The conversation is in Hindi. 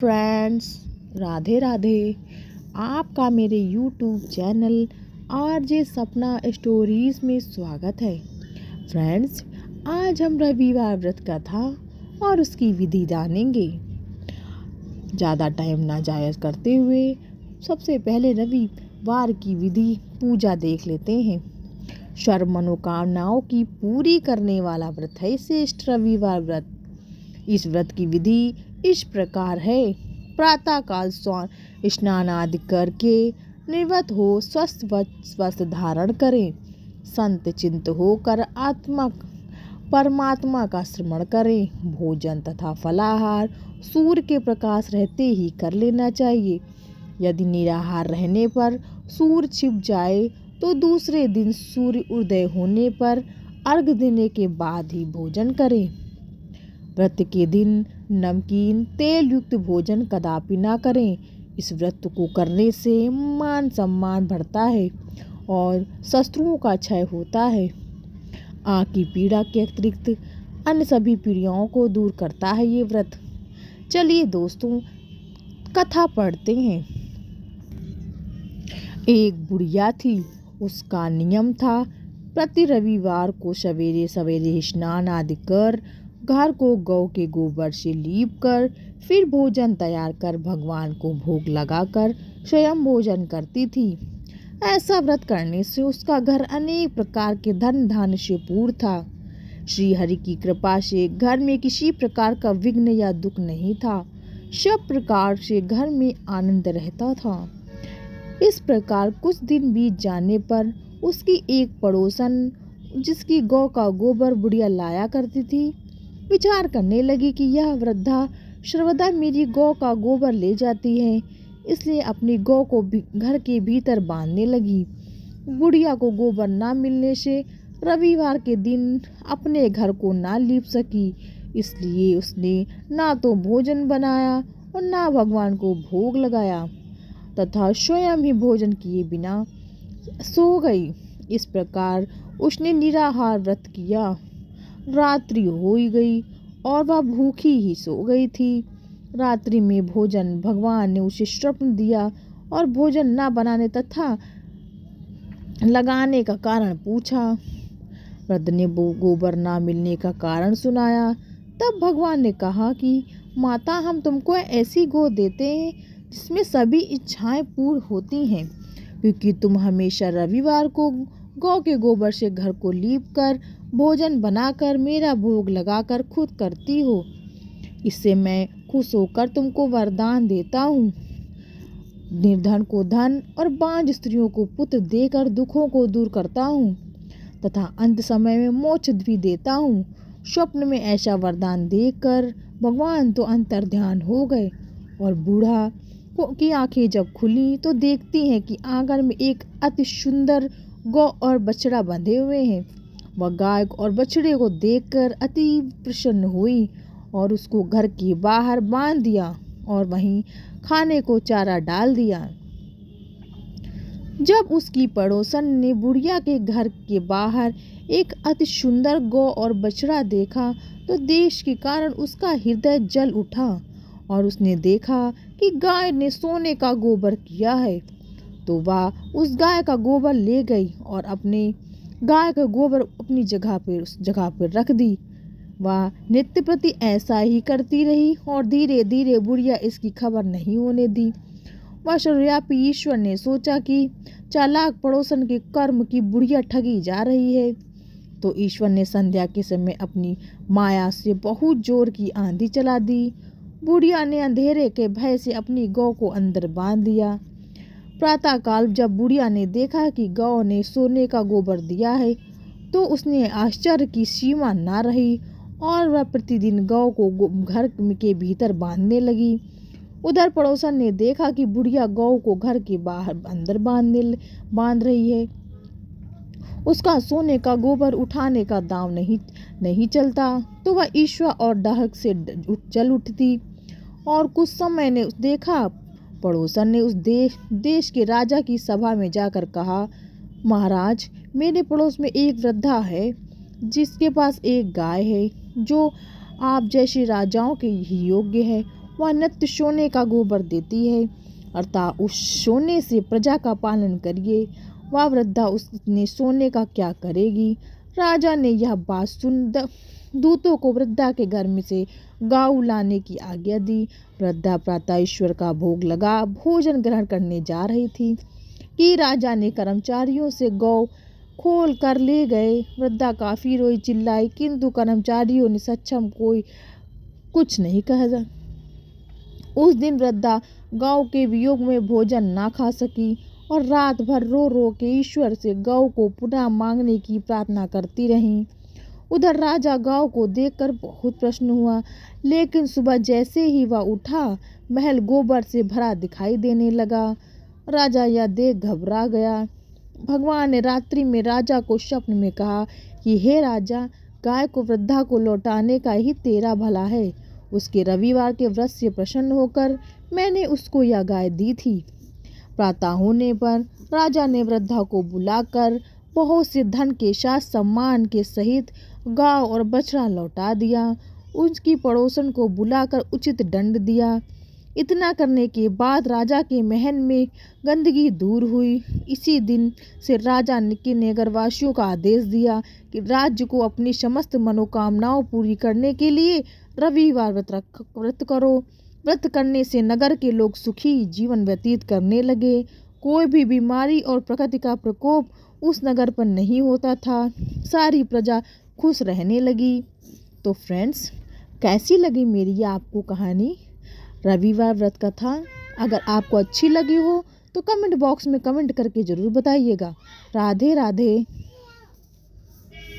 फ्रेंड्स, राधे राधे। आपका मेरे यूट्यूब चैनल आरजे सपना स्टोरीज में स्वागत है। फ्रेंड्स, आज हम रविवार व्रत कथा और उसकी विधि जानेंगे। ज़्यादा टाइम ना जाया करते हुए सबसे पहले रविवार की विधि पूजा देख लेते हैं। सर्व मनोकामनाओं की पूरी करने वाला व्रत है श्रेष्ठ रविवार व्रत। इस व्रत की विधि इस प्रकार है। प्रातः काल स्नान आदि करके निवृत्त हो स्वस्थ वस्त्र धारण करें। संत चिंत होकर परमात्मा का स्मरण करें। भोजन तथा फलाहार सूर्य के प्रकाश रहते ही कर लेना चाहिए। यदि निराहार रहने पर सूर्य छिप जाए तो दूसरे दिन सूर्य उदय होने पर अर्घ देने के बाद ही भोजन करें। व्रत के दिन नमकीन तेल युक्त भोजन कदापि ना करें। इस व्रत को करने से मान सम्मान बढ़ता है और शत्रुओं का क्षय होता है। आँख की पीड़ा के अतिरिक्त अन्य सभी पीड़ाओं को दूर करता है ये व्रत। चलिए दोस्तों, कथा पढ़ते हैं। एक बुढ़िया थी। उसका नियम था प्रति रविवार को सवेरे सवेरे स्नान आदि कर घर को गौ के गोबर से लीप कर फिर भोजन तैयार कर भगवान को भोग लगाकर स्वयं भोजन करती थी। ऐसा व्रत करने से उसका घर अनेक प्रकार के धन धान्य से पूर्ण था। श्री हरि की कृपा से घर में किसी प्रकार का विघ्न या दुख नहीं था। सब प्रकार से घर में आनंद रहता था। इस प्रकार कुछ दिन बीत जाने पर उसकी एक पड़ोसन, जिसकी गौ का गोबर बुढ़िया लाया करती थी, विचार करने लगी कि यह वृद्धा सर्वदा मेरी गौ का गोबर ले जाती है, इसलिए अपनी गौ को घर के भीतर बांधने लगी। बुढ़िया को गोबर ना मिलने से रविवार के दिन अपने घर को ना लीप सकी, इसलिए उसने ना तो भोजन बनाया और ना भगवान को भोग लगाया तथा स्वयं ही भोजन किए बिना सो गई। इस प्रकार उसने निराहार व्रत किया। रात्रि हो गई और वह भूखी ही सो गई थी। रात्रि में भोजन भगवान ने उसे स्वप्न दिया और भोजन न बनाने तथा लगाने का कारण पूछा। वृद्ध ने गोबर ना मिलने का कारण सुनाया। तब भगवान ने कहा कि माता, हम तुमको ऐसी गौ देते हैं जिसमें सभी इच्छाएं पूर्ण होती हैं, क्योंकि तुम हमेशा रविवार को गौ के गोबर से घर को लीप कर भोजन बनाकर मेरा भोग लगाकर खुद करती हो। इससे मैं खुश होकर तुमको वरदान देता हूँ। निर्धन को धन और बांझ स्त्रियों को पुत्र देकर दुखों को दूर करता हूँ तथा अंत समय में मोक्ष भी देता हूँ। स्वप्न में ऐसा वरदान देखकर भगवान तो अंतर्ध्यान हो गए और बूढ़ा की आंखें जब खुली तो देखती हैं कि आंगन में एक अति सुंदर गौ और बछड़ा बंधे हुए हैं। वह गाय और बछड़े को देखकर अति प्रसन्न हुई और उसको घर के बाहर बांध दिया और वहीं खाने को चारा डाल दिया। जब उसकी पड़ोसन ने बुढ़िया के घर के बाहर एक अति सुंदर गौ और बछड़ा देखा तो देश के कारण उसका हृदय जल उठा और उसने देखा कि गाय ने सोने का गोबर किया है, तो वह उस गाय का गोबर ले गई और अपने गाय का गोबर अपनी उस जगह पर रख दी। वह नित्य प्रति ऐसा ही करती रही और धीरे धीरे बुढ़िया इसकी खबर नहीं होने दी। वह सर्वव्यापी ईश्वर ने सोचा कि चालाक पड़ोसन के कर्म की बुढ़िया ठगी जा रही है, तो ईश्वर ने संध्या के समय अपनी माया से बहुत जोर की आंधी चला दी। बुढ़िया ने अंधेरे के भय से अपनी गौ को अंदर बांध दिया। प्रातः काल जब बुढ़िया ने देखा कि गौ ने सोने का गोबर दिया है तो उसने आश्चर्य की सीमा ना रही और वह प्रतिदिन गौ को घर के भीतर बांधने लगी। उधर पड़ोसन ने देखा कि बुढ़िया गौ को घर के बाहर अंदर बांध रही है। उसका सोने का गोबर उठाने का दांव नहीं चलता, तो वह ईर्ष्या और डाहक से जल उठती। और कुछ समय ने देखा, पड़ोसन ने उस देश के राजा की सभा में जाकर कहा, महाराज, मेरे पड़ोस में एक वृद्धा है जिसके पास एक गाय है जो आप जैसे राजाओं के ही योग्य है। वह नित्य सोने का गोबर देती है, अर्थात उस सोने से प्रजा का पालन करिए। वह वृद्धा उसने सोने का क्या करेगी। राजा ने यह बात सुन दूतों को वृद्धा के घर में से गौ लाने की आज्ञा दी। वृद्धा प्रातः ईश्वर का भोग लगा भोजन ग्रहण करने जा रही थी कि राजा ने कर्मचारियों से गौ खोल कर ले गए। वृद्धा काफी रोई चिल्लाई, किंतु कर्मचारियों ने सक्षम कोई कुछ नहीं कहा। उस दिन वृद्धा गौ के वियोग में भोजन ना खा सकी और रात भर रो रो के ईश्वर से गौ को पुनः मांगने की प्रार्थना करती रही। उधर राजा गौ को देखकर बहुत प्रसन्न हुआ, लेकिन सुबह जैसे ही वह उठा महल गोबर से भरा दिखाई देने लगा। राजा यह देख घबरा गया। भगवान ने रात्रि में राजा को स्वप्न में कहा कि हे राजा, गाय को वृद्धा को लौटाने का ही तेरा भला है। उसके रविवार के व्रत से प्रसन्न होकर मैंने उसको यह गाय दी थी। प्रातः होने पर राजा ने वृद्धा को बुलाकर बहुत से धन के साथ सम्मान के सहित गाय और बछड़ा लौटा दिया। उसकी पड़ोसन को बुलाकर उचित दंड दिया। इतना करने के बाद राजा के महल में गंदगी दूर हुई। इसी दिन से राजा ने नगरवासियों का आदेश दिया कि राज्य को अपनी समस्त मनोकामनाओं पूरी करने के लिए रविवार व्रत करो। व्रत करने से नगर के लोग सुखी जीवन व्यतीत करने लगे। कोई भी बीमारी और प्रकृति का प्रकोप उस नगर पर नहीं होता था। सारी प्रजा खुश रहने लगी। तो फ्रेंड्स, कैसी लगी मेरी ये आपको कहानी रविवार व्रत कथा। अगर आपको अच्छी लगी हो तो कमेंट बॉक्स में कमेंट करके ज़रूर बताइएगा। राधे राधे।